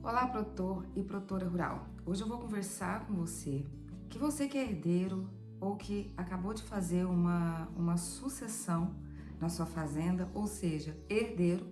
Olá, produtor e produtora rural. Hoje eu vou conversar com você que é herdeiro ou que acabou de fazer uma sucessão na sua fazenda, ou seja, herdeiro.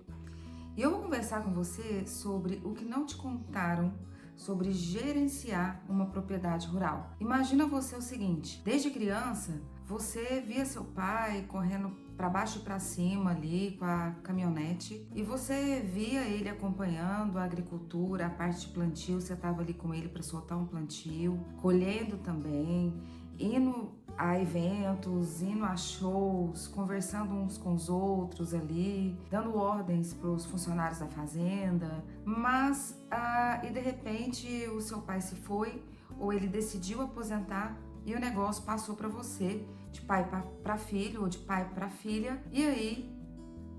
E eu vou conversar com você sobre o que não te contaram sobre gerenciar uma propriedade rural. Imagina você o seguinte: desde criança, você via seu pai correndo para baixo e para cima ali com a caminhonete e você via ele acompanhando a agricultura, a parte de plantio, você estava ali com ele para soltar um plantio, colhendo também, indo a eventos, indo a shows, conversando uns com os outros ali, dando ordens para os funcionários da fazenda, mas e de repente o seu pai se foi ou ele decidiu aposentar e o negócio passou para você, de pai para filho ou de pai para filha, e aí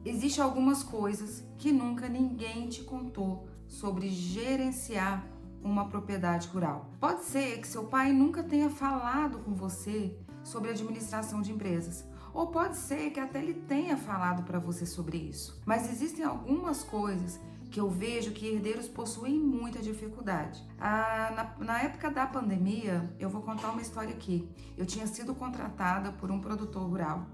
existem algumas coisas que nunca ninguém te contou sobre gerenciar uma propriedade rural. Pode ser que seu pai nunca tenha falado com você sobre administração de empresas, ou pode ser que até ele tenha falado para você sobre isso. Mas existem algumas coisas que eu vejo que herdeiros possuem muita dificuldade. Na época da pandemia, eu vou contar uma história aqui. Eu tinha sido contratada por um produtor rural.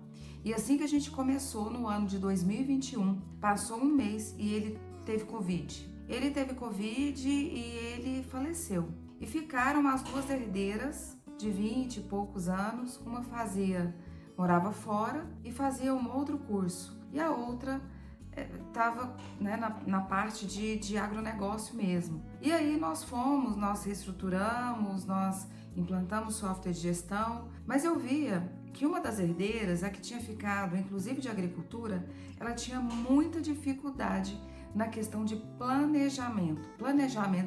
E assim que a gente começou no ano de 2021, passou um mês e ele teve Covid. Ele teve Covid e ele faleceu. E ficaram as duas herdeiras de 20 e poucos anos. Uma morava fora e fazia um outro curso. E a outra estava na parte de agronegócio mesmo. E aí nós reestruturamos, nós implantamos software de gestão, mas eu via que uma das herdeiras, a que tinha ficado inclusive de agricultura, ela tinha muita dificuldade na questão de planejamento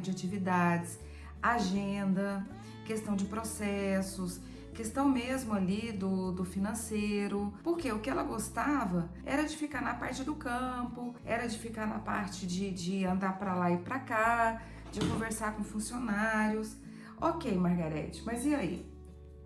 de atividades, agenda, questão de processos, questão mesmo ali do financeiro, porque o que ela gostava era de ficar na parte do campo, era de ficar na parte de andar para lá e para cá, de conversar com funcionários. Ok, Margarete, mas e aí?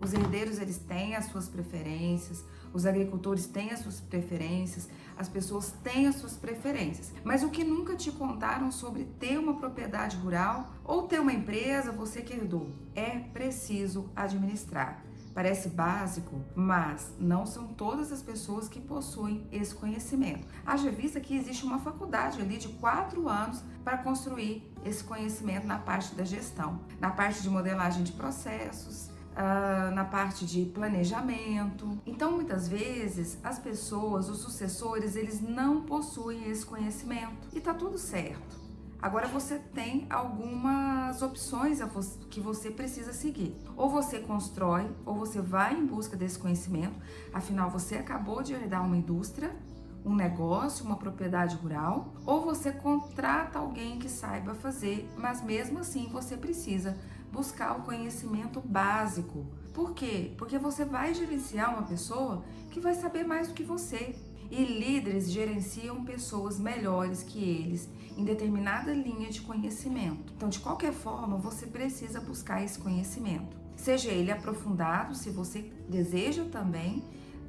Os herdeiros, eles têm as suas preferências, os agricultores têm as suas preferências, as pessoas têm as suas preferências. Mas o que nunca te contaram sobre ter uma propriedade rural ou ter uma empresa, você que herdou, é preciso administrar. Parece básico, mas não são todas as pessoas que possuem esse conhecimento. Haja vista que existe uma faculdade ali de 4 anos para construir esse conhecimento na parte da gestão, na parte de modelagem de processos, na parte de planejamento. Então, muitas vezes, as pessoas, os sucessores, eles não possuem esse conhecimento e tá tudo certo. Agora você tem algumas opções que você precisa seguir. Ou você constrói, ou você vai em busca desse conhecimento. Afinal, você acabou de herdar uma indústria, um negócio, uma propriedade rural, ou você contrata alguém que saiba fazer, mas mesmo assim você precisa buscar o conhecimento básico. Por quê? Porque você vai gerenciar uma pessoa que vai saber mais do que você. E líderes gerenciam pessoas melhores que eles em determinada linha de conhecimento. Então, de qualquer forma, você precisa buscar esse conhecimento. Seja ele aprofundado, se você deseja também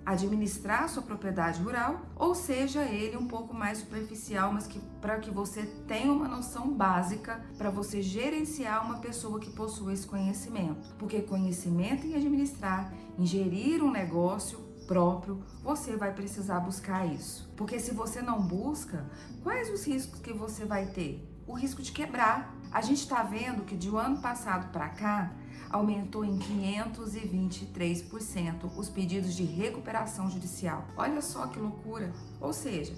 administrar a sua propriedade rural, ou seja ele um pouco mais superficial, mas para que você tenha uma noção básica para você gerenciar uma pessoa que possui esse conhecimento. Porque conhecimento em administrar, em gerir um negócio próprio, você vai precisar buscar isso. Porque se você não busca, quais os riscos que você vai ter? O risco de quebrar. A gente está vendo que de um ano passado para cá, aumentou em 523% os pedidos de recuperação judicial. Olha só que loucura! Ou seja,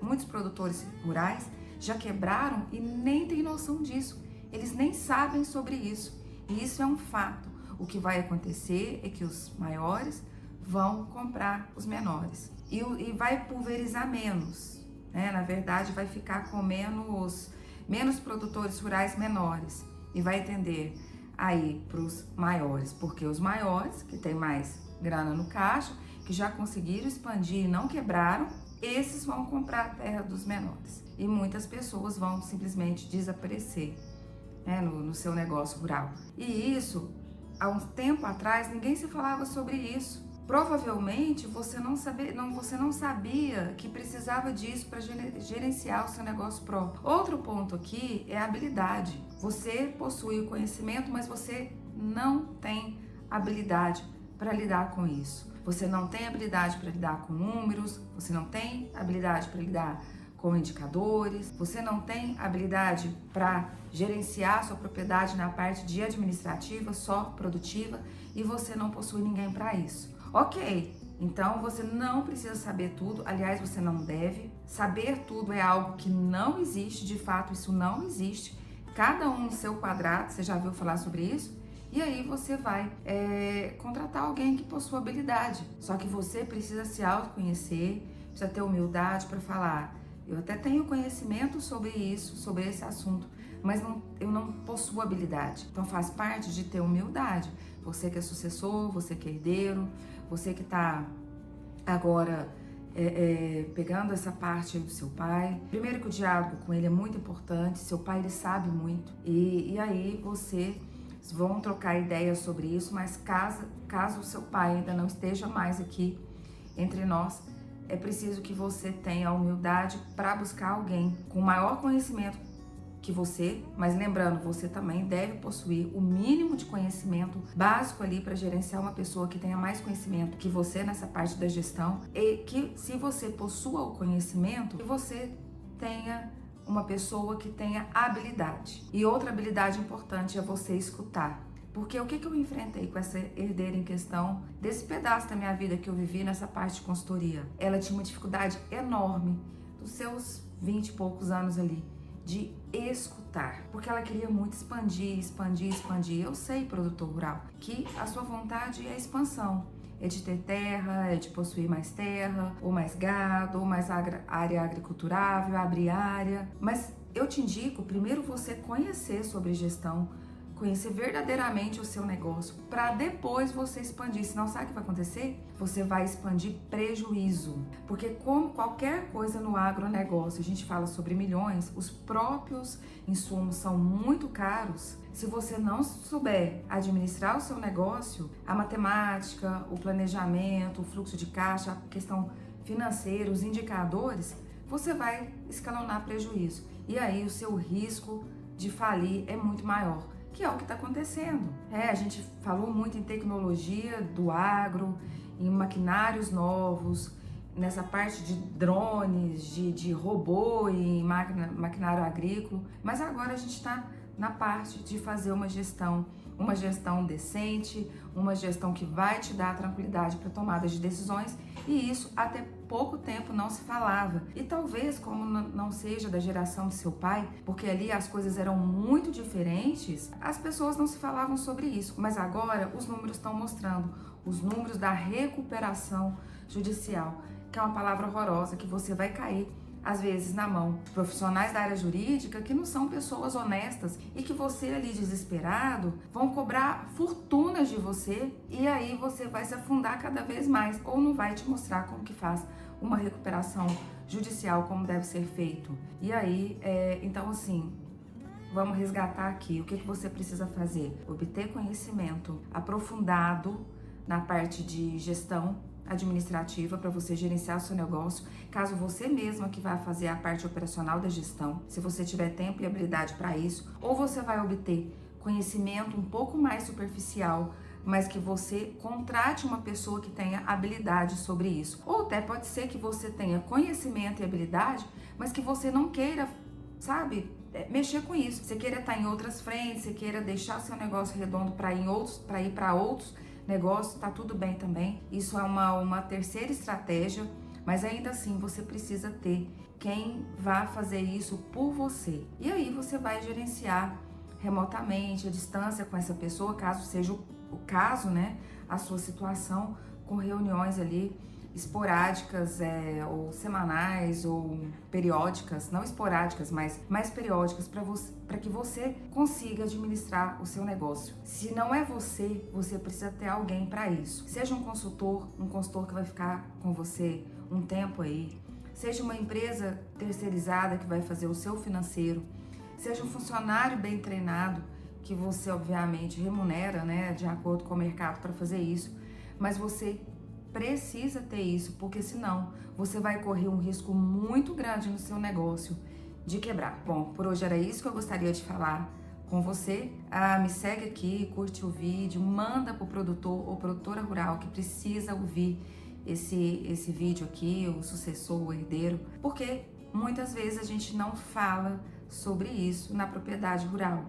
muitos produtores rurais já quebraram e nem têm noção disso. Eles nem sabem sobre isso. E isso é um fato. O que vai acontecer é que os maiores vão comprar os menores e vai pulverizar menos, né? Na verdade, vai ficar com menos produtores rurais menores e vai tender aí para os maiores, porque os maiores, que tem mais grana no caixa, que já conseguiram expandir e não quebraram, esses vão comprar a terra dos menores e muitas pessoas vão simplesmente desaparecer, né, no seu negócio rural. E isso, há um tempo atrás, ninguém se falava sobre isso. provavelmente você não sabia que precisava disso para gerenciar o seu negócio próprio. Outro ponto aqui é a habilidade. Você possui o conhecimento, mas você não tem habilidade para lidar com isso. Você não tem habilidade para lidar com números, você não tem habilidade para lidar com indicadores, você não tem habilidade para gerenciar sua propriedade na parte de administrativa, só produtiva, e você não possui ninguém para isso. Ok, então você não precisa saber tudo, aliás, você não deve. Saber tudo é algo que não existe, de fato isso não existe. Cada um no seu quadrado, você já ouviu falar sobre isso? E aí você vai contratar alguém que possua habilidade. Só que você precisa se autoconhecer, precisa ter humildade para falar: eu até tenho conhecimento sobre isso, sobre esse assunto, mas eu não possuo habilidade. Então faz parte de ter humildade. Você que é sucessor, você que é herdeiro, você que está agora pegando essa parte aí do seu pai. Primeiro que o diálogo com ele é muito importante, seu pai ele sabe muito, e aí vocês vão trocar ideias sobre isso, mas caso o seu pai ainda não esteja mais aqui entre nós, é preciso que você tenha a humildade para buscar alguém com maior conhecimento que você, mas lembrando, você também deve possuir o mínimo de conhecimento básico ali para gerenciar uma pessoa que tenha mais conhecimento que você nessa parte da gestão, e que se você possua o conhecimento, que você tenha uma pessoa que tenha habilidade. E outra habilidade importante é você escutar. Porque o que eu enfrentei com essa herdeira em questão, desse pedaço da minha vida que eu vivi nessa parte de consultoria? Ela tinha uma dificuldade enorme, dos seus 20 e poucos anos ali, de escutar. Porque ela queria muito expandir. Eu sei, produtor rural, que a sua vontade é a expansão. É de ter terra, é de possuir mais terra, ou mais gado, ou mais área agriculturável, abrir área. Mas eu te indico primeiro você conhecer sobre gestão, conhecer verdadeiramente o seu negócio, para depois você expandir. Senão, sabe o que vai acontecer? Você vai expandir prejuízo. Porque como qualquer coisa no agronegócio, a gente fala sobre milhões, os próprios insumos são muito caros. Se você não souber administrar o seu negócio, a matemática, o planejamento, o fluxo de caixa, a questão financeira, os indicadores, você vai escalonar prejuízo. E aí o seu risco de falir é muito maior, que é o que está acontecendo. A gente falou muito em tecnologia do agro, em maquinários novos, nessa parte de drones, de robô e maquinário agrícola, mas agora a gente está na parte de fazer uma gestão decente, uma gestão que vai te dar tranquilidade para tomada de decisões, e isso até pouco tempo não se falava. E talvez, como não seja da geração de seu pai, porque ali as coisas eram muito diferentes, as pessoas não se falavam sobre isso. Mas agora os números estão mostrando, os números da recuperação judicial, que é uma palavra horrorosa, que você vai cair às vezes na mão de profissionais da área jurídica que não são pessoas honestas e que você ali desesperado vão cobrar fortunas de você, e aí você vai se afundar cada vez mais, ou não vai te mostrar como que faz uma recuperação judicial, como deve ser feito. E aí, então assim, vamos resgatar aqui o que você precisa fazer: obter conhecimento aprofundado na parte de gestão administrativa para você gerenciar o seu negócio, caso você mesma que vai fazer a parte operacional da gestão, se você tiver tempo e habilidade para isso, ou você vai obter conhecimento um pouco mais superficial, mas que você contrate uma pessoa que tenha habilidade sobre isso. Ou até pode ser que você tenha conhecimento e habilidade, mas que você não queira, sabe, mexer com isso. Você queira estar em outras frentes, você queira deixar seu negócio redondo para ir para outros negócio, tá tudo bem também. Isso é uma terceira estratégia, mas ainda assim você precisa ter quem vá fazer isso por você. E aí você vai gerenciar remotamente, à distância com essa pessoa, caso seja o caso, né? A sua situação, com reuniões ali esporádicas, ou semanais, ou periódicas, não esporádicas, mas mais periódicas, para que você consiga administrar o seu negócio. Se não é você, você precisa ter alguém para isso. Seja um consultor que vai ficar com você um tempo aí, seja uma empresa terceirizada que vai fazer o seu financeiro, seja um funcionário bem treinado, que você obviamente remunera, né, de acordo com o mercado para fazer isso, mas você precisa ter isso, porque senão você vai correr um risco muito grande no seu negócio de quebrar. Bom, por hoje era isso que eu gostaria de falar com você. Me segue aqui, curte o vídeo, manda pro produtor ou produtora rural que precisa ouvir esse vídeo aqui, o sucessor, o herdeiro, porque muitas vezes a gente não fala sobre isso na propriedade rural.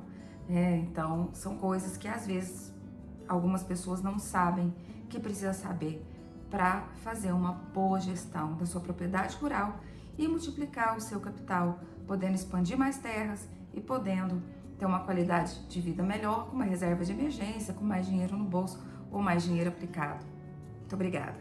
Então, são coisas que às vezes algumas pessoas não sabem que precisa saber para fazer uma boa gestão da sua propriedade rural e multiplicar o seu capital, podendo expandir mais terras e podendo ter uma qualidade de vida melhor, com uma reserva de emergência, com mais dinheiro no bolso ou mais dinheiro aplicado. Muito obrigada!